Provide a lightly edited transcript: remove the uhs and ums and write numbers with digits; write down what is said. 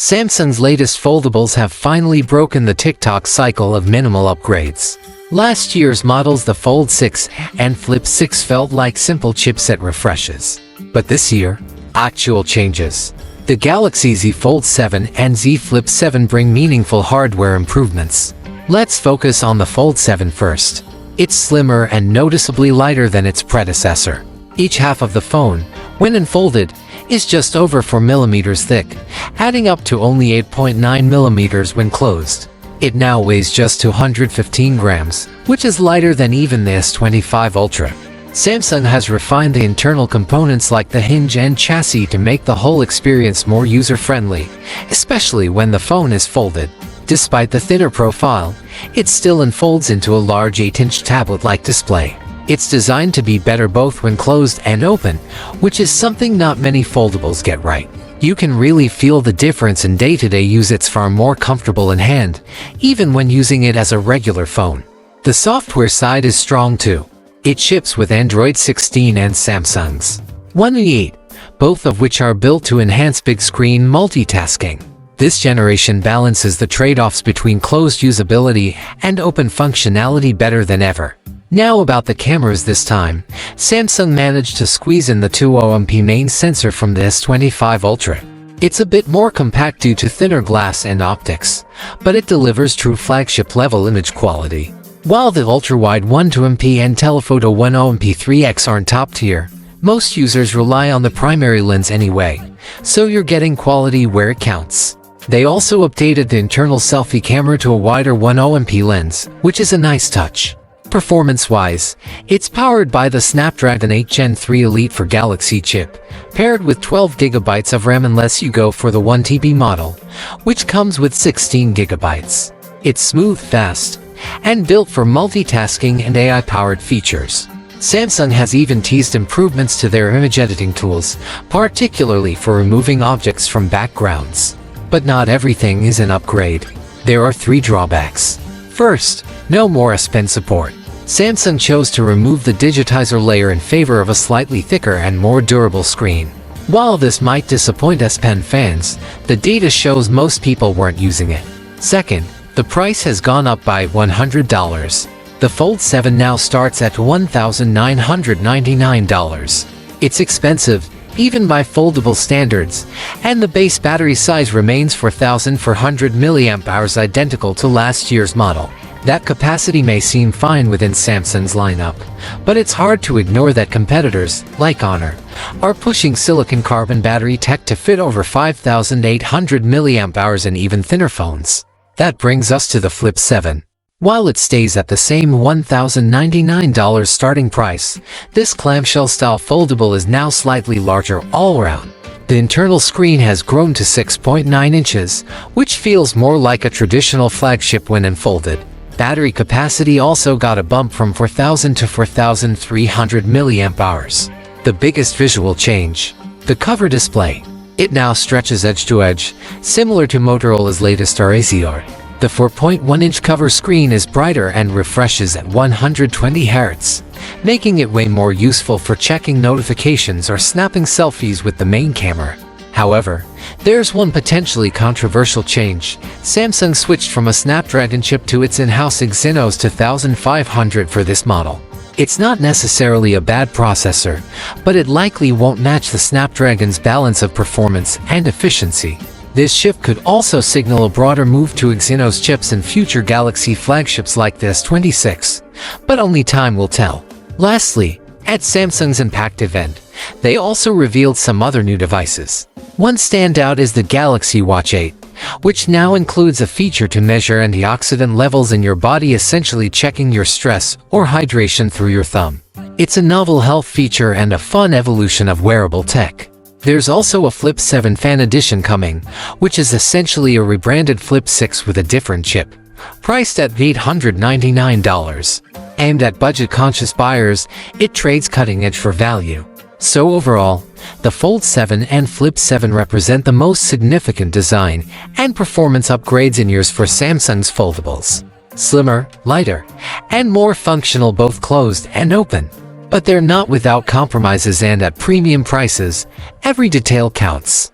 Samsung's latest foldables have finally broken the TikTok cycle of minimal upgrades. Last year's models, the Fold 6 and Flip 6, felt like simple chipset refreshes. But this year, actual changes. The Galaxy Z Fold 7 and Z Flip 7 bring meaningful hardware improvements. Let's focus on the Fold 7 first. It's slimmer and noticeably lighter than its predecessor. Each half of the phone, when unfolded, is just over 4 mm thick, adding up to only 8.9 mm when closed. It now weighs just 215 grams, which is lighter than even the S25 Ultra. Samsung has refined the internal components like the hinge and chassis to make the whole experience more user-friendly, especially when the phone is folded. Despite the thinner profile, it still unfolds into a large 8-inch tablet-like display. It's designed to be better both when closed and open, which is something not many foldables get right. You can really feel the difference in day-to-day use. It's far more comfortable in hand, even when using it as a regular phone. The software side is strong too. It ships with Android 16 and Samsung's One UI 8, both of which are built to enhance big-screen multitasking. This generation balances the trade-offs between closed usability and open functionality better than ever. Now about the cameras. This time, Samsung managed to squeeze in the 200MP main sensor from the S25 Ultra. It's a bit more compact due to thinner glass and optics, but it delivers true flagship-level image quality. While the ultra-wide 12MP and telephoto 10MP 3X aren't top tier, most users rely on the primary lens anyway, so you're getting quality where it counts. They also updated the internal selfie camera to a wider 10MP lens, which is a nice touch. Performance-wise, it's powered by the Snapdragon 8 Gen 3 Elite for Galaxy chip, paired with 12 GB of RAM unless you go for the 1TB model, which comes with 16 GB. It's smooth, fast, and built for multitasking and AI-powered features. Samsung has even teased improvements to their image editing tools, particularly for removing objects from backgrounds. But not everything is an upgrade. There are 3 drawbacks. First, no more S Pen support. Samsung chose to remove the digitizer layer in favor of a slightly thicker and more durable screen. While this might disappoint S Pen fans, the data shows most people weren't using it. Second, the price has gone up by $100. The Fold 7 now starts at $1,999. It's expensive, even by foldable standards, and the base battery size remains 4,400 mAh, identical to last year's model. That capacity may seem fine within Samsung's lineup, but it's hard to ignore that competitors, like Honor, are pushing silicon carbon battery tech to fit over 5,800 mAh in even thinner phones. That brings us to the Flip 7. While it stays at the same $1,099 starting price, this clamshell-style foldable is now slightly larger all around. The internal screen has grown to 6.9 inches, which feels more like a traditional flagship when unfolded. Battery capacity also got a bump from 4,000 to 4,300 mAh. The biggest visual change: the cover display. It now stretches edge to edge, similar to Motorola's latest RAZR. The 4.1-inch cover screen is brighter and refreshes at 120 Hz, making it way more useful for checking notifications or snapping selfies with the main camera. However, there's one potentially controversial change. Samsung switched from a Snapdragon chip to its in-house Exynos 2500 for this model. It's not necessarily a bad processor, but it likely won't match the Snapdragon's balance of performance and efficiency. This shift could also signal a broader move to Exynos chips in future Galaxy flagships like the S26, but only time will tell. Lastly, at Samsung's Impact event, they also revealed some other new devices. One standout is the Galaxy Watch 8, which now includes a feature to measure antioxidant levels in your body, essentially checking your stress or hydration through your thumb. It's a novel health feature and a fun evolution of wearable tech. There's also a Flip 7 Fan Edition coming, which is essentially a rebranded Flip 6 with a different chip, priced at $899. Aimed at budget-conscious buyers, it trades cutting-edge for value. So overall, the Fold 7 and Flip 7 represent the most significant design and performance upgrades in years for Samsung's foldables. Slimmer, lighter, and more functional both closed and open. But they're not without compromises, and at premium prices, every detail counts.